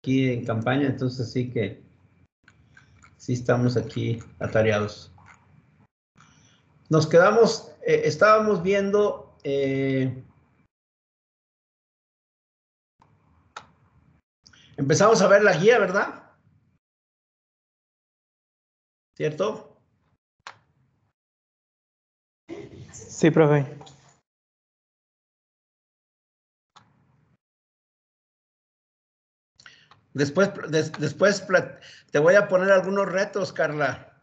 aquí en campaña, entonces sí que sí estamos aquí atareados. Nos quedamos, estábamos viendo empezamos a ver la guía, ¿verdad? ¿Cierto? Sí, profe. Después te voy a poner algunos retos, Carla,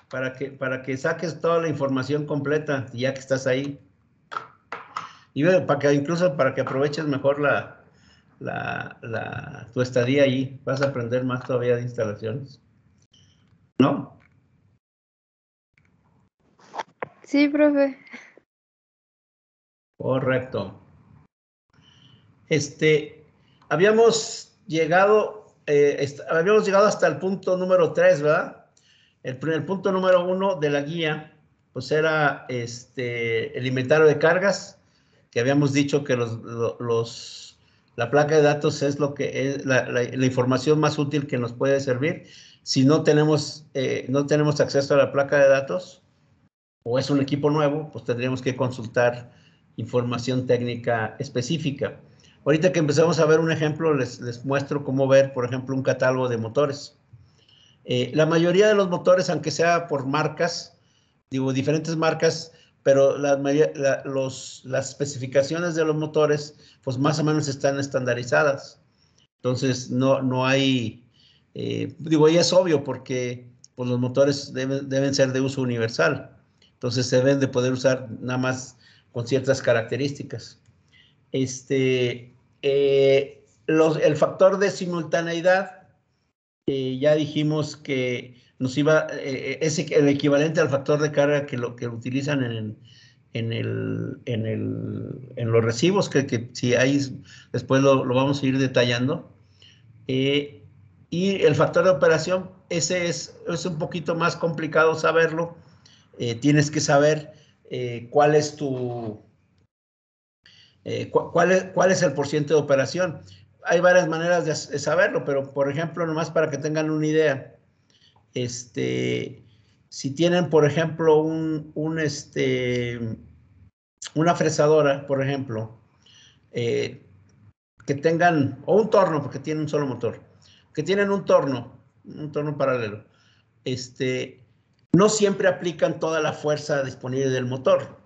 para que saques toda la información completa, ya que estás ahí. Y para que incluso para que aproveches mejor tu estadía ahí. Vas a aprender más todavía de instalaciones. ¿No? Sí, profe. Correcto. Habíamos llegado hasta el punto número 3, ¿verdad? El punto número 1 de la guía, pues era el inventario de cargas, que habíamos dicho que la placa de datos es lo que es la información más útil que nos puede servir. Si no tenemos acceso a la placa de datos, o es un equipo nuevo, pues tendríamos que consultar información técnica específica. Ahorita que empezamos a ver un ejemplo, les muestro cómo ver, por ejemplo, un catálogo de motores. La mayoría de los motores, aunque sea por marcas, digo, diferentes marcas, pero las especificaciones de los motores, pues más o menos están estandarizadas. Entonces, no hay, digo, y es obvio porque pues, los motores deben ser de uso universal. Entonces, se deben de poder usar nada más con ciertas características. El factor de simultaneidad, ya dijimos que es el equivalente al factor de carga que utilizan en los recibos, que si hay, después lo vamos a ir detallando. Y el factor de operación, ese es un poquito más complicado saberlo. Tienes que saber cuál es cuál es el porcentaje de operación. Hay varias maneras de saberlo, pero por ejemplo, nomás para que tengan una idea, si tienen, por ejemplo, una fresadora, por ejemplo, que tengan, o un torno, porque tiene un solo motor, que tienen un torno paralelo, no siempre aplican toda la fuerza disponible del motor.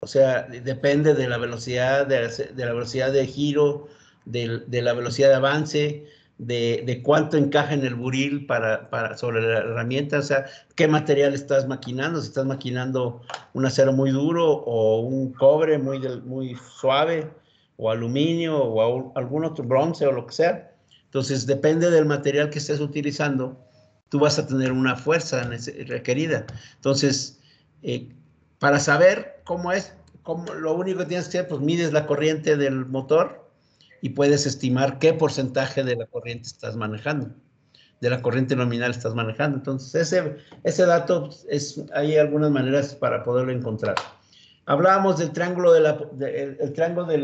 O sea, depende de la velocidad, de la velocidad de giro, de la velocidad de avance, de cuánto encaja en el buril sobre la herramienta, o sea, qué material estás maquinando, si estás maquinando un acero muy duro o un cobre muy suave, o aluminio, o algún otro bronce o lo que sea. Entonces, depende del material que estés utilizando, tú vas a tener una fuerza requerida. Entonces, para saber cómo es, lo único que tienes que hacer, pues mides la corriente del motor y puedes estimar qué porcentaje de la corriente estás manejando, de la corriente nominal estás manejando. Entonces, ese dato, hay algunas maneras para poderlo encontrar. Hablábamos del triángulo el triángulo de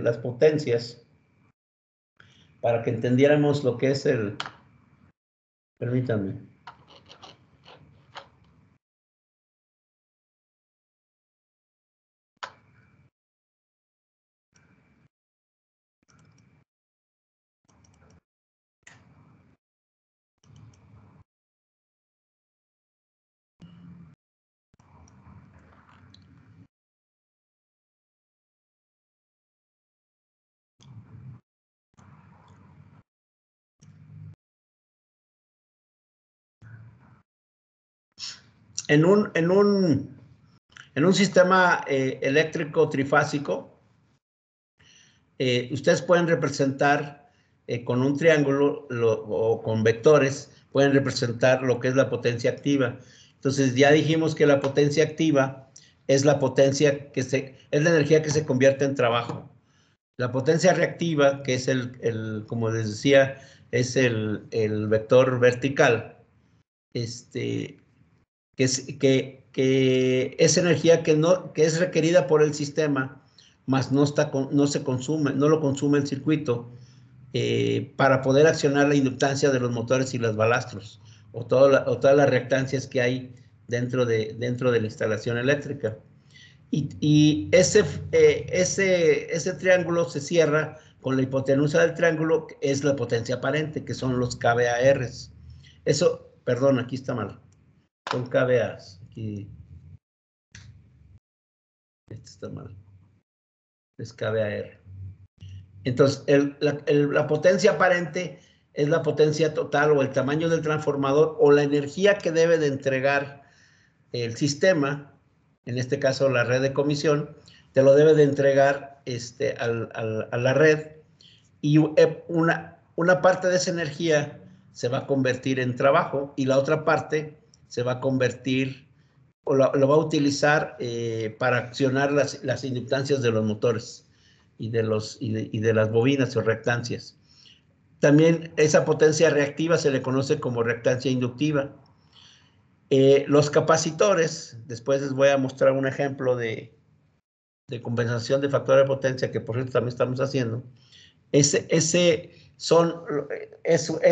las potencias, para que entendiéramos lo que es permítanme. En un sistema eléctrico trifásico, ustedes pueden representar con un triángulo o con vectores, pueden representar lo que es la potencia activa. Entonces, ya dijimos que la potencia activa es la potencia es la energía que se convierte en trabajo. La potencia reactiva, que es como les decía, es el vector vertical, que es energía que es requerida por el sistema, mas no se consume, no lo consume el circuito para poder accionar la inductancia de los motores y los balastros o todas las reactancias que hay dentro de la instalación eléctrica. Y ese triángulo se cierra con la hipotenusa del triángulo, que es la potencia aparente, que son los kVARs. Eso, perdón, aquí está mal. Son kVAs. Aquí. Este está mal. Es kVAR. Entonces, la potencia aparente es la potencia total o el tamaño del transformador o la energía que debe de entregar el sistema, en este caso la red de comisión, te lo debe de entregar a la red, y una parte de esa energía se va a convertir en trabajo y la otra parte se va a convertir o lo va a utilizar para accionar las inductancias de los motores y de las bobinas o reactancias. También esa potencia reactiva se le conoce como reactancia inductiva. Los capacitores, después les voy a mostrar un ejemplo de compensación de factor de potencia, que por cierto también estamos haciendo. Es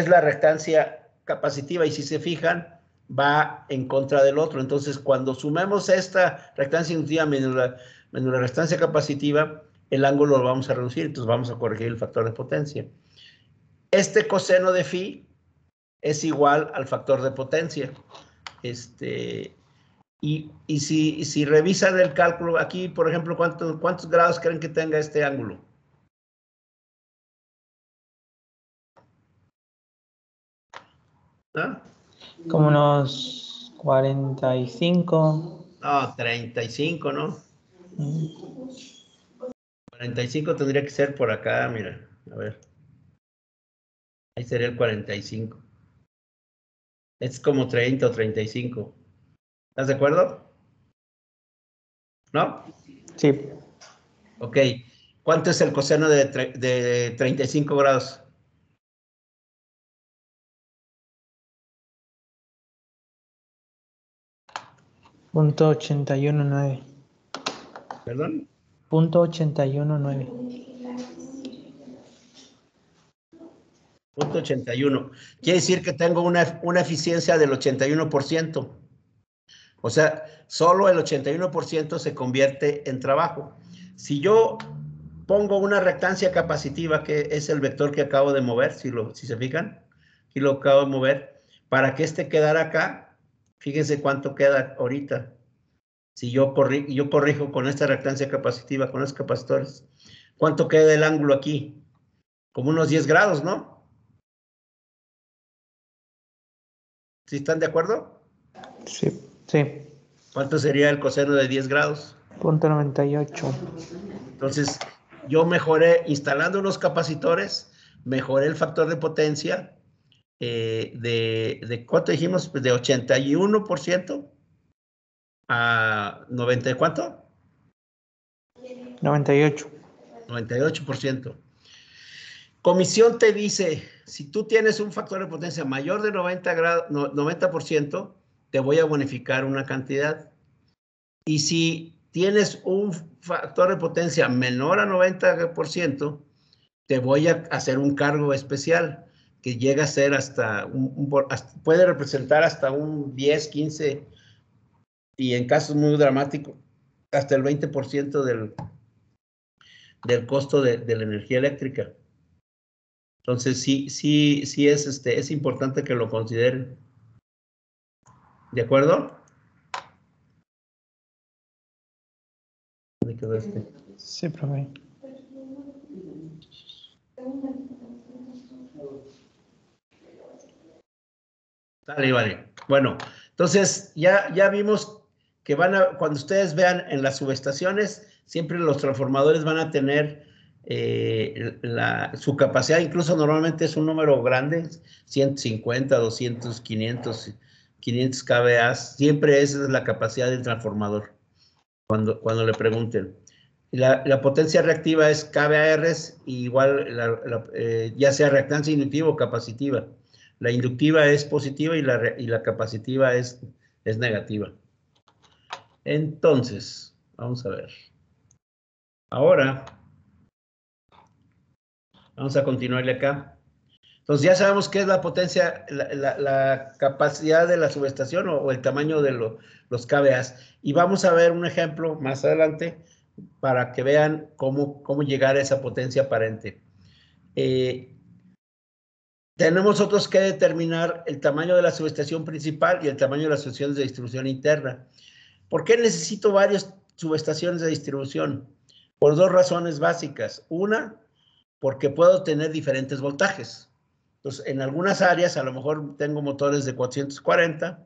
la reactancia capacitiva, y si se fijan, va en contra del otro. Entonces, cuando sumemos esta reactancia inductiva menos la reactancia capacitiva, el ángulo lo vamos a reducir, entonces vamos a corregir el factor de potencia. Este coseno de phi es igual al factor de potencia. Y si revisan el cálculo, aquí, por ejemplo, ¿cuántos grados creen que tenga este ángulo? ¿Ah? Como unos 45. No, 35, ¿no? 45 tendría que ser por acá, mira. A ver. Ahí sería el 45. Es como 30 o 35. ¿Estás de acuerdo? ¿No? Sí. Ok. ¿Cuánto es el coseno de 35 grados? .819. ¿Perdón? .819. .81. Quiere decir que tengo una eficiencia del 81%. O sea, solo el 81% se convierte en trabajo. Si yo pongo una reactancia capacitiva, que es el vector que acabo de mover, si se fijan, aquí lo acabo de mover, para que quedara acá, fíjense cuánto queda ahorita. Si yo corrijo con esta reactancia capacitiva, con los capacitores, ¿cuánto queda el ángulo aquí? Como unos 10 grados, ¿no? ¿Sí están de acuerdo? Sí. Sí. ¿Cuánto sería el coseno de 10 grados? .98. Entonces, yo mejoré, instalando unos capacitores, mejoré el factor de potencia de ¿cuánto dijimos? Pues de 81% a 90, ¿cuánto? 98. 98%. Comisión te dice, si tú tienes un factor de potencia mayor de 90%, te voy a bonificar una cantidad. Y si tienes un factor de potencia menor a 90%, te voy a hacer un cargo especial que llega a ser puede representar hasta un 10, 15 y en casos muy dramáticos, hasta el 20% del costo de la energía eléctrica. Entonces, sí es importante que lo consideren. ¿De acuerdo? ¿Dónde quedó este? Sí, profe. Vale. Bueno, entonces ya vimos que cuando ustedes vean en las subestaciones, siempre los transformadores van a tener su capacidad, incluso normalmente es un número grande, 150, 200, 500 kVA, siempre esa es la capacidad del transformador, cuando le pregunten. La potencia reactiva es kVARs, igual ya sea reactancia inductiva o capacitiva. La inductiva es positiva y la capacitiva es negativa. Entonces, vamos a ver. Ahora, vamos a continuarle acá. Entonces ya sabemos qué es la potencia, la capacidad de la subestación o el tamaño de los kVAs. Y vamos a ver un ejemplo más adelante para que vean cómo llegar a esa potencia aparente. Tenemos nosotros que determinar el tamaño de la subestación principal y el tamaño de las subestaciones de distribución interna. ¿Por qué necesito varias subestaciones de distribución? Por dos razones básicas. Una, porque puedo tener diferentes voltajes. Entonces, en algunas áreas a lo mejor tengo motores de 440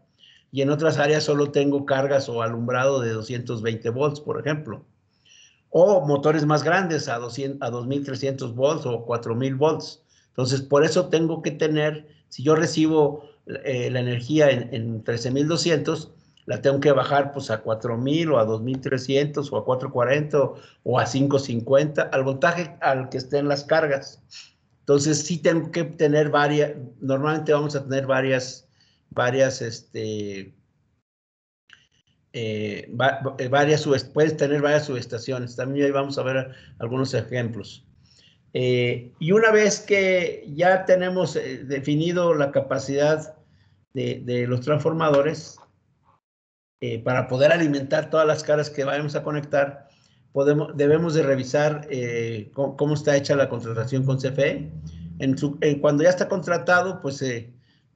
y en otras áreas solo tengo cargas o alumbrado de 220 volts, por ejemplo. O motores más grandes a 2300 volts o 4000 volts. Entonces, por eso tengo que tener, si yo recibo la energía en 13200, la tengo que bajar pues a 4000 o a 2300 o a 440 o a 550, al voltaje al que estén las cargas. Entonces, sí tengo que tener normalmente vamos a tener varias, puedes tener varias subestaciones. También ahí vamos a ver algunos ejemplos. Y una vez que ya tenemos definido la capacidad de los transformadores, para poder alimentar todas las cargas que vayamos a conectar, debemos de revisar cómo está hecha la contratación con CFE. Cuando ya está contratado, pues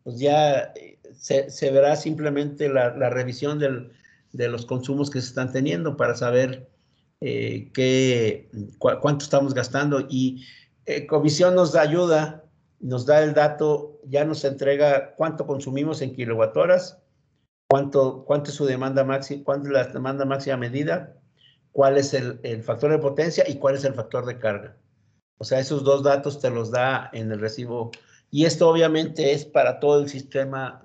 ya se verá simplemente la revisión de los consumos que se están teniendo para saber cuánto estamos gastando. Y Comisión nos ayuda, nos da el dato, ya nos entrega cuánto consumimos en kilowatt-horas, cuánto es su demanda máxima, cuánto es la demanda máxima medida, cuál es el factor de potencia y cuál es el factor de carga. O sea, esos dos datos te los da en el recibo. Y esto obviamente es para todo el sistema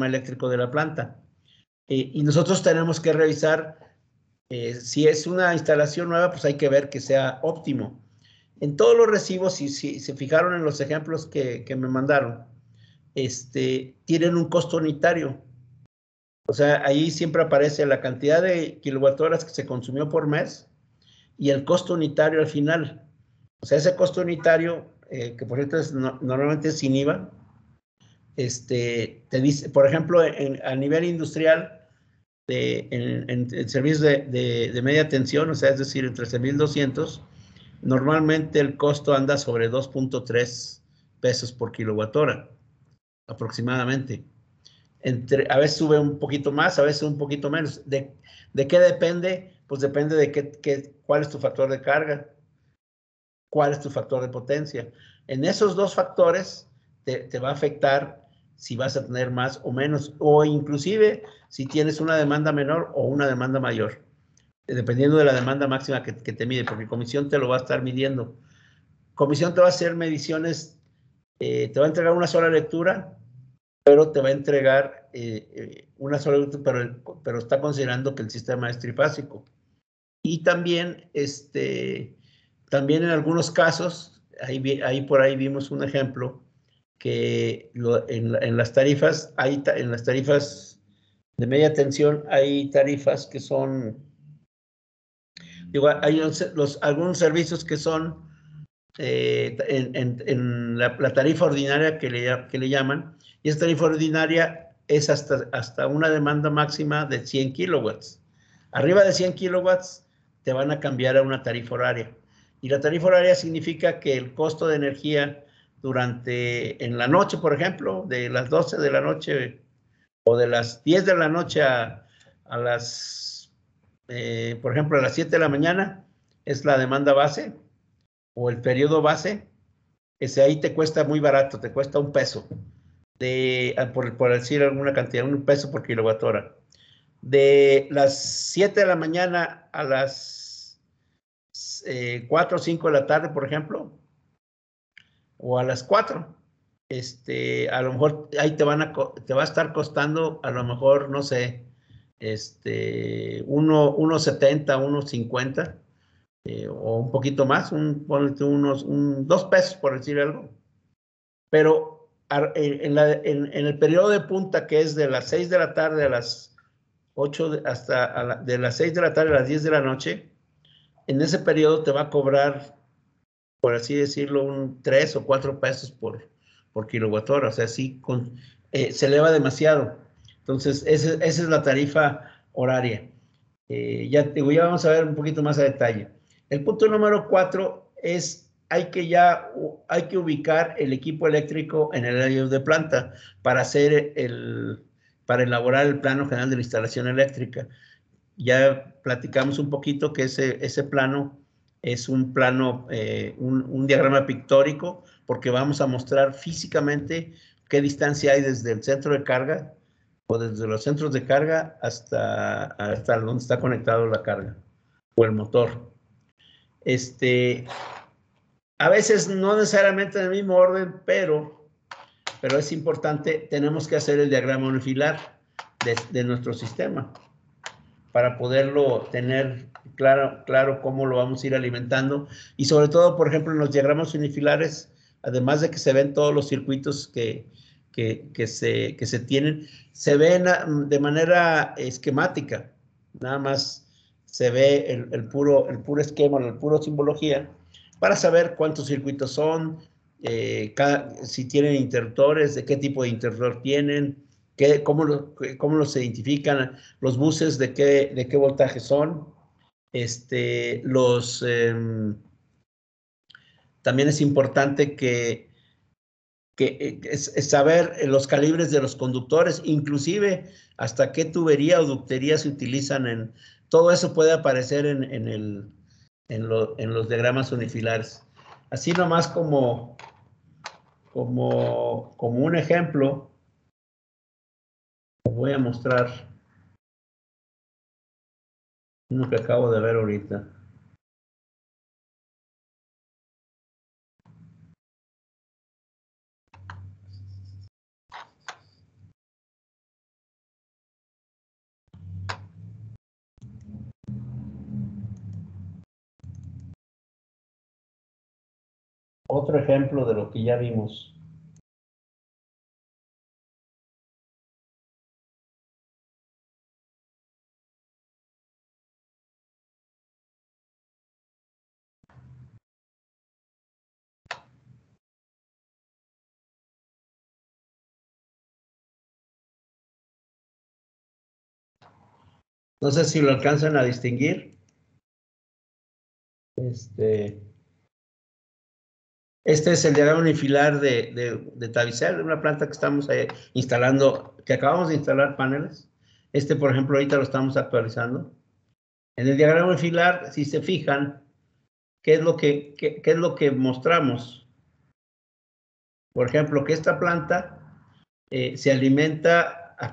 eléctrico de la planta. Y nosotros tenemos que revisar, si es una instalación nueva, pues hay que ver que sea óptimo. En todos los recibos, si se fijaron en los ejemplos que me mandaron, tienen un costo unitario. O sea, ahí siempre aparece la cantidad de kilowatt-horas que se consumió por mes y el costo unitario al final. O sea, ese costo unitario, que por cierto normalmente es sin IVA, te dice, por ejemplo, a nivel industrial, en servicios de media tensión, o sea, es decir, en 13,200, normalmente el costo anda sobre 2.3 pesos por kilowatt-hora, aproximadamente. A veces sube un poquito más, a veces un poquito menos. ¿De qué depende? Pues depende de cuál es tu factor de carga, cuál es tu factor de potencia. En esos dos factores te va a afectar si vas a tener más o menos, o inclusive si tienes una demanda menor o una demanda mayor, dependiendo de la demanda máxima que te mide, porque Comisión te lo va a estar midiendo. Comisión te va a hacer mediciones, te va a entregar una sola lectura, pero te va a entregar una sola lectura, pero está considerando que el sistema es trifásico. Y también, también en algunos casos, ahí por ahí vimos un ejemplo, que en las tarifas, en las tarifas de media tensión, hay tarifas que son, digo, hay algunos servicios que son en la tarifa ordinaria que le llaman, y esa tarifa ordinaria es hasta una demanda máxima de 100 kilowatts. Arriba de 100 kilowatts te van a cambiar a una tarifa horaria. Y la tarifa horaria significa que el costo de energía en la noche, por ejemplo, de las 12 de la noche o de las 10 de la noche a las, por ejemplo, a las 7 de la mañana, es la demanda base o el periodo base. Ahí te cuesta muy barato, te cuesta $1, por decir alguna cantidad, $1 por kilowatt-hora. De las 7 de la mañana a las 4 o 5 de la tarde, por ejemplo, o a las 4, a lo mejor ahí te va a estar costando, a lo mejor, no sé, 1.70, 1.50, o un poquito más, ponle unos $2, por decir algo. Pero en el periodo de punta, que es de las 6 de la tarde a las 8, de las 6 de la tarde a las 10 de la noche, en ese periodo te va a cobrar, por así decirlo, un 3 o 4 pesos por kilowatt hora. O sea, sí, se eleva demasiado. Entonces, esa es la tarifa horaria. Ya vamos a ver un poquito más a detalle. El punto número 4 es, hay que ubicar el equipo eléctrico en el área de planta para para elaborar el plano general de la instalación eléctrica. Ya platicamos un poquito que ese plano es un plano, un diagrama pictórico, porque vamos a mostrar físicamente qué distancia hay desde el centro de carga o desde los centros de carga hasta donde está conectado la carga o el motor. A veces no necesariamente en el mismo orden, pero es importante, tenemos que hacer el diagrama unifilar de nuestro sistema para poderlo tener claro cómo lo vamos a ir alimentando. Y sobre todo, por ejemplo, en los diagramas unifilares, además de que se ven todos los circuitos que se tienen, se ven de manera esquemática. Nada más se ve el puro esquema, la pura simbología, para saber cuántos circuitos son, si tienen interruptores, de qué tipo de interruptor tienen, cómo los identifican, los buses, de qué voltaje son. También es importante es saber los calibres de los conductores, inclusive hasta qué tubería o ductería se utilizan. Todo eso puede aparecer en los diagramas unifilares. Así nomás como un ejemplo, os voy a mostrar uno que acabo de ver ahorita. Otro ejemplo de lo que ya vimos. No sé si lo alcanzan a distinguir. Este es el diagrama unifilar de Tavicel, una planta que estamos instalando, que acabamos de instalar paneles. Por ejemplo, ahorita lo estamos actualizando. En el diagrama unifilar, si se fijan, ¿qué es lo que mostramos? Por ejemplo, que esta planta se alimenta a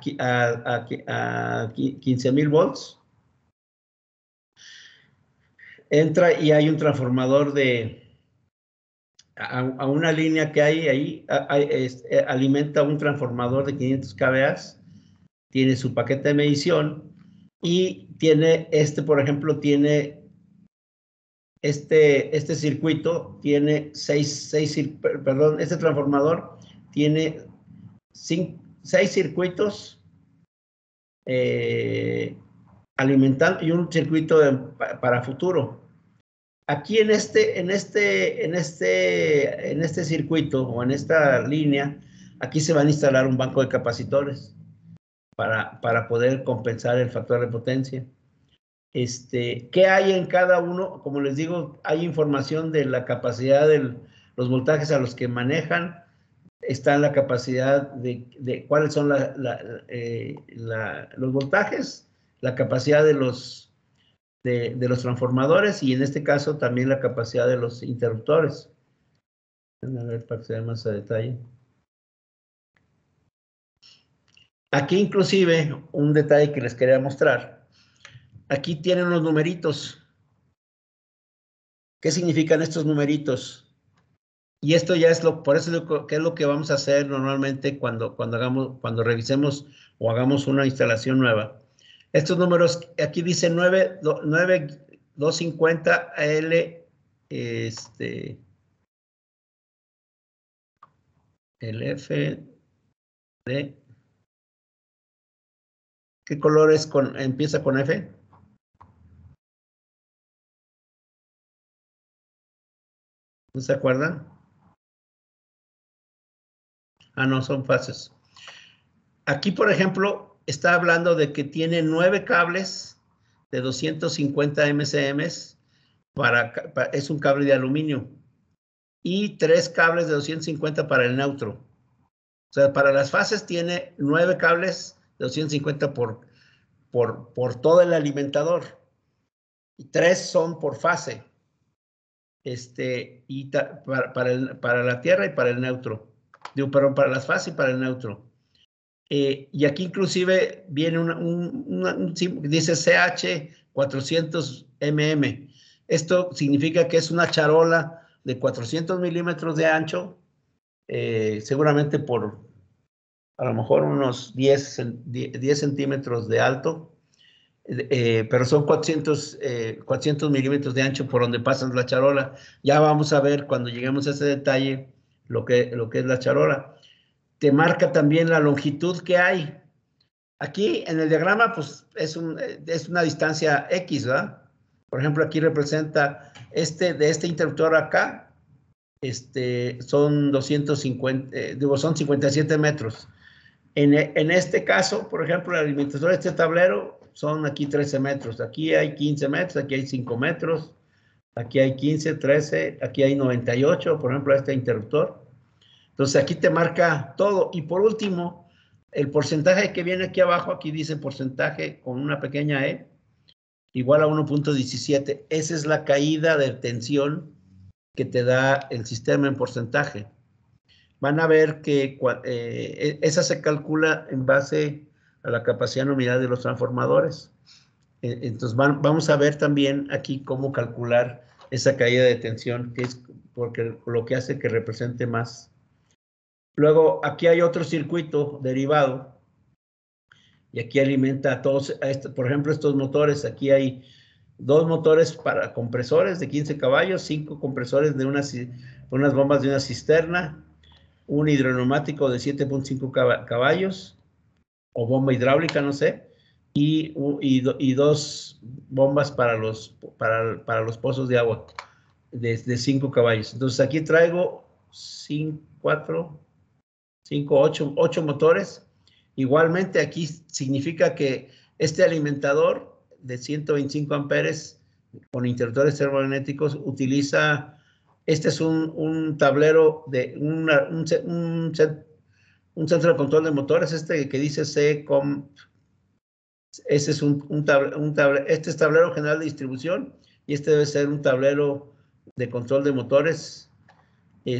15,000 volts. Entra y hay un transformador a una línea que hay ahí, alimenta un transformador de 500 kVA, tiene su paquete de medición y tiene por ejemplo, tiene este circuito, tiene este transformador tiene 6 circuitos alimentando y un circuito para futuro. Aquí en este circuito o en esta línea, aquí se van a instalar un banco de capacitores para poder compensar el factor de potencia. ¿Qué hay en cada uno? Como les digo, hay información de la capacidad de los voltajes a los que manejan. Está la capacidad de cuáles son los voltajes, la capacidad de los transformadores y en este caso también la capacidad de los interruptores. A ver para que se vea más a detalle. Aquí inclusive un detalle que les quería mostrar. Aquí tienen los numeritos. ¿Qué significan estos numeritos? Y esto ya es por eso que es lo que vamos a hacer normalmente cuando revisemos o hagamos una instalación nueva. Estos números, aquí dice 9250L, el F de... ¿Qué color es empieza con F? ¿No se acuerdan? Ah, no, son fases. Aquí, por ejemplo, está hablando de que tiene 9 cables de 250 MCM, es un cable de aluminio, y 3 cables de 250 para el neutro. O sea, para las fases tiene 9 cables de 250 por todo el alimentador, y 3 son por fase, y para la tierra y para el neutro. Digo, perdón, para las fases y para el neutro. Y aquí inclusive viene dice CH 400 mm. Esto significa que es una charola de 400 milímetros de ancho, seguramente por a lo mejor unos 10 centímetros de alto, pero son 400 milímetros de ancho por donde pasa la charola. Ya vamos a ver cuando lleguemos a ese detalle lo que es la charola. Te marca también la longitud que hay. Aquí en el diagrama, pues es una distancia X, ¿verdad? Por ejemplo, aquí representa de este interruptor acá, son 250, son 57 metros. En este caso, por ejemplo, el alimentador de este tablero son aquí 13 metros. Aquí hay 15 metros, aquí hay 5 metros, aquí hay 15, 13, aquí hay 98, por ejemplo, este interruptor. Entonces aquí te marca todo. Y por último, el porcentaje que viene aquí abajo, aquí dice porcentaje con una pequeña E, igual a 1.17. Esa es la caída de tensión que te da el sistema en porcentaje. Van a ver que esa se calcula en base a la capacidad nominal de los transformadores. Entonces vamos a ver también aquí cómo calcular esa caída de tensión, que es porque lo que hace que represente más. Luego, aquí hay otro circuito derivado, y aquí alimenta a todos, por ejemplo, estos motores. Aquí hay 2 motores para compresores de 15 caballos, 5 compresores de unas bombas de una cisterna, un hidroneumático de 7.5 caballos, o bomba hidráulica, no sé, y 2 bombas para los pozos de agua de 5 caballos. Entonces, aquí traigo 8 motores. Igualmente aquí significa que este alimentador de 125 amperes con interruptores termomagnéticos utiliza, este es un tablero de un centro de control de motores, que dice CCOM. Ese es este es tablero general de distribución, y este debe ser un tablero de control de motores. Y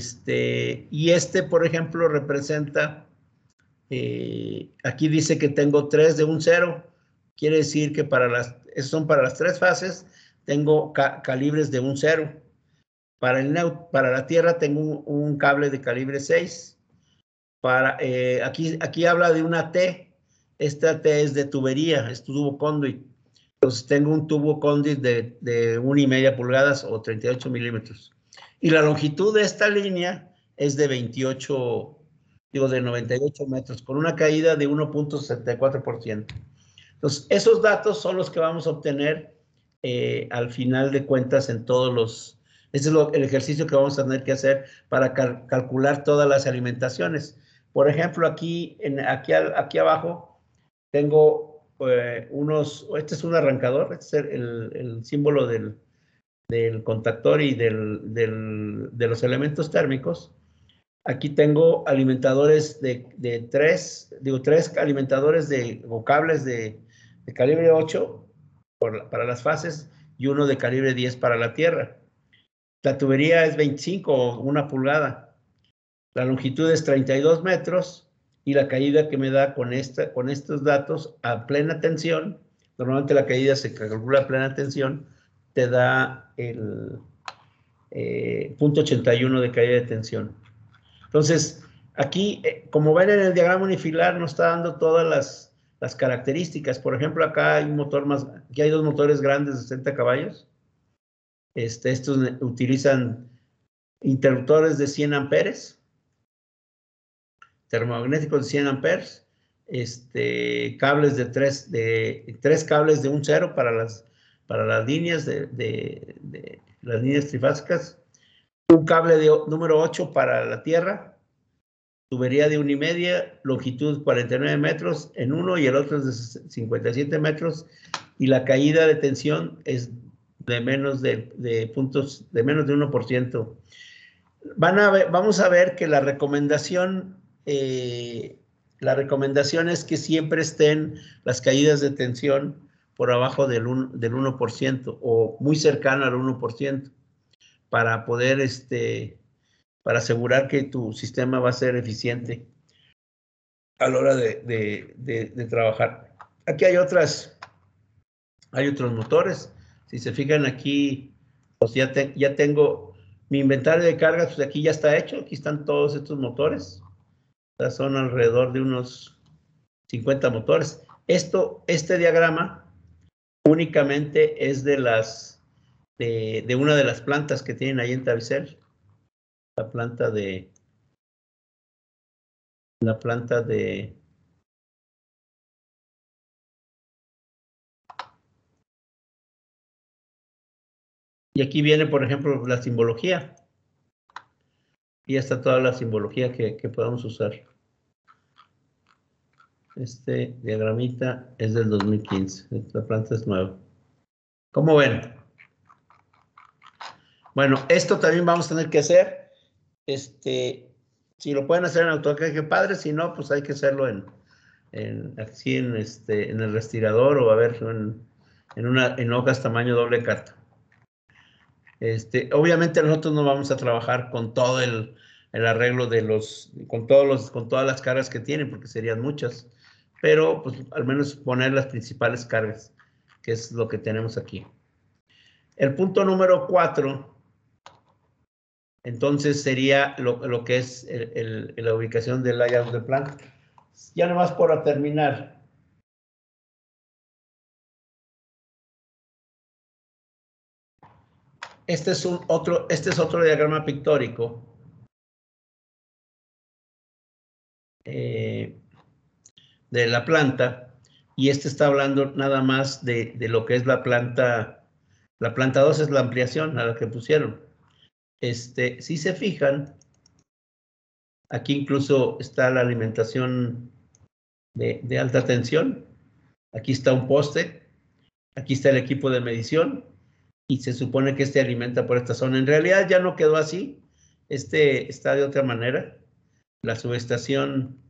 por ejemplo, representa, aquí dice que tengo 3 de un 0, quiere decir que esos son para las 3 fases, tengo calibres de un 0. Para la tierra tengo un cable de calibre 6. Aquí habla de una T. Esta T es de tubería, es tubo conduit. Entonces tengo un tubo conduit de 1,5 pulgadas o 38 milímetros. Y la longitud de esta línea es de 98 metros, con una caída de 1.64%. Entonces, esos datos son los que vamos a obtener al final de cuentas en todos los... Ese es el ejercicio que vamos a tener que hacer para calcular todas las alimentaciones. Por ejemplo, aquí abajo tengo este es un arrancador, este es el símbolo del contactor y de los elementos térmicos. Aquí tengo alimentadores de 3 alimentadores o cables de calibre 8 para las fases, y uno de calibre 10 para la tierra. La tubería es 25 o 1 pulgada. La longitud es 32 metros, y la caída que me da con estos datos a plena tensión, normalmente la caída se calcula a plena tensión, te da el 0.81 de caída de tensión. Entonces, aquí, como ven en el diagrama unifilar, nos está dando todas las características. Por ejemplo, acá hay aquí hay 2 motores grandes de 60 caballos. Estos utilizan interruptores de 100 amperes. termomagnéticos de 100 amperes, cables de tres cables de 1,0 para las líneas las líneas trifásicas, un cable de número 8 para la tierra, tubería de 1,5, longitud 49 metros en uno y el otro es de 57 metros, y la caída de tensión es de menos de puntos, de menos de 1%. Vamos a ver que la recomendación es que siempre estén las caídas de tensión por abajo del 1% o muy cercano al 1% para poder, para asegurar que tu sistema va a ser eficiente a la hora de trabajar. Aquí hay otros motores. Si se fijan aquí, pues ya tengo mi inventario de cargas, pues aquí ya está hecho. Aquí están todos estos motores. O sea, son alrededor de unos 50 motores. Este diagrama únicamente es de una de las plantas que tienen ahí en Tabicel. La planta de y aquí viene, por ejemplo, la simbología. Y ya está toda la simbología que podemos usar. Este diagramita es del 2015. Esta planta es nueva. ¿Cómo ven? Bueno, esto también vamos a tener que hacer. Si lo pueden hacer en AutoCAD, qué padre. Si no, pues hay que hacerlo en el respirador o a ver en hojas tamaño doble carta. Obviamente nosotros no vamos a trabajar con todo el arreglo con todas las cargas que tienen, porque serían muchas, pero pues al menos poner las principales cargas, que es lo que tenemos aquí. El punto número 4, entonces sería lo que es la ubicación del layout de plan. Ya nomás por terminar. Este es otro diagrama pictórico. De la planta, y está hablando nada más de lo que es la planta. La planta 2 es la ampliación a la que pusieron. Si se fijan, aquí incluso está la alimentación de alta tensión. Aquí está un poste, aquí está el equipo de medición, y se supone que alimenta por esta zona. En realidad ya no quedó así, está de otra manera. La subestación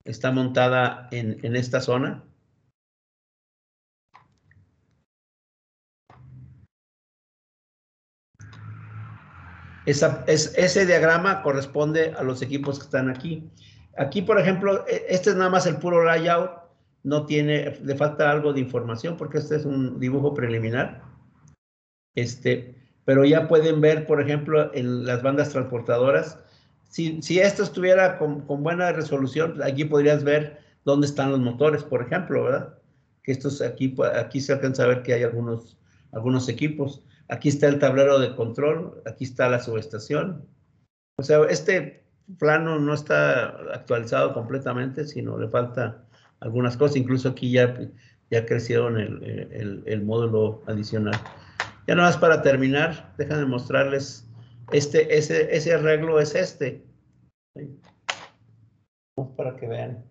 está montada en esta zona. Ese diagrama corresponde a los equipos que están aquí. Aquí, por ejemplo, este es nada más el puro layout, le falta algo de información porque este es un dibujo preliminar. Pero ya pueden ver, por ejemplo, en las bandas transportadoras, si esto estuviera con buena resolución, aquí podrías ver dónde están los motores, por ejemplo, ¿verdad? Que aquí se alcanza a ver que hay algunos equipos. Aquí está el tablero de control, aquí está la subestación. O sea, este plano no está actualizado completamente, sino le falta algunas cosas. Incluso aquí ya crecieron el módulo adicional. Ya nada más para terminar, déjenme mostrarles ese arreglo es este. Para que vean.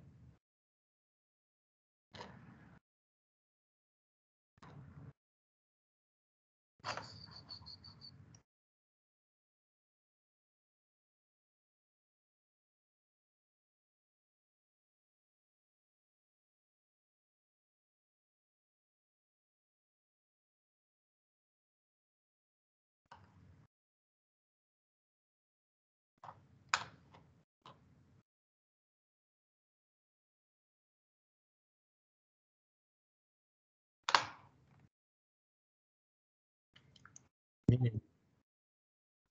Miren.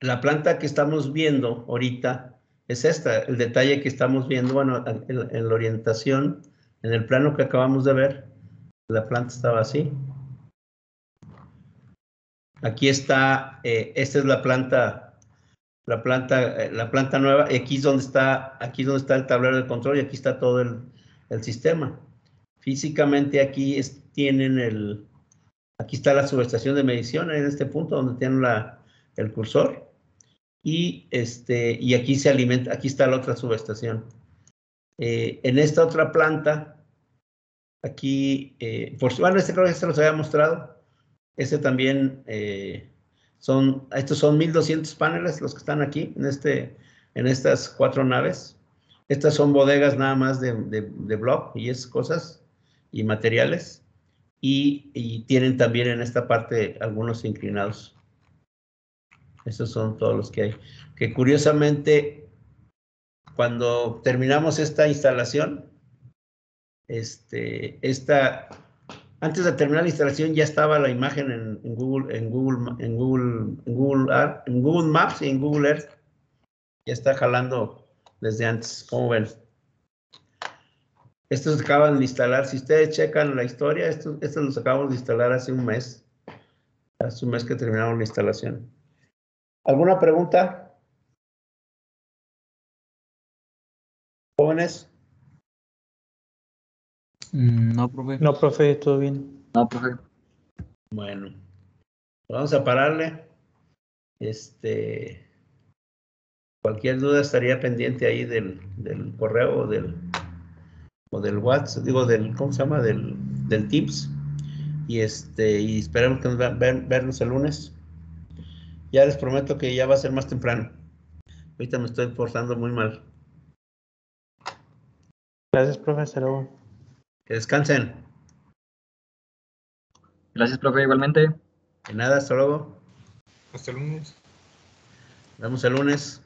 La planta que estamos viendo ahorita es esta, el detalle que estamos viendo, bueno, en la orientación, en el plano que acabamos de ver, la planta estaba así. Aquí está, esta es la planta la planta nueva. Y aquí es donde está el tablero de control y aquí está todo el sistema. Físicamente aquí aquí está la subestación de medición en este punto donde tienen el cursor. Y aquí se alimenta, aquí está la otra subestación. En esta otra planta, aquí, bueno, creo que este los había mostrado. También estos son 1200 paneles los que están aquí en estas 4 naves. Estas son bodegas nada más de block y esas cosas y materiales. Y tienen también en esta parte algunos inclinados. Esos son todos los que hay. Que curiosamente, cuando terminamos esta instalación, antes de terminar la instalación ya estaba la imagen en Google Maps y en Google Earth. Ya está jalando desde antes, como ven. Estos se acaban de instalar. Si ustedes checan la historia, estos los acabamos de instalar hace un mes. Hace un mes que terminamos la instalación. ¿Alguna pregunta? ¿Jóvenes? No, profe. No, profe, todo bien. No, profe. Bueno, vamos a pararle. Cualquier duda estaría pendiente ahí del correo o del WhatsApp, digo, ¿cómo se llama? Del Teams. Y esperemos que nos vernos el lunes. Ya les prometo que ya va a ser más temprano. Ahorita me estoy portando muy mal. Gracias, profe, hasta luego. Que descansen. Gracias, profe, igualmente. De nada, hasta luego. Hasta el lunes. Nos vemos el lunes.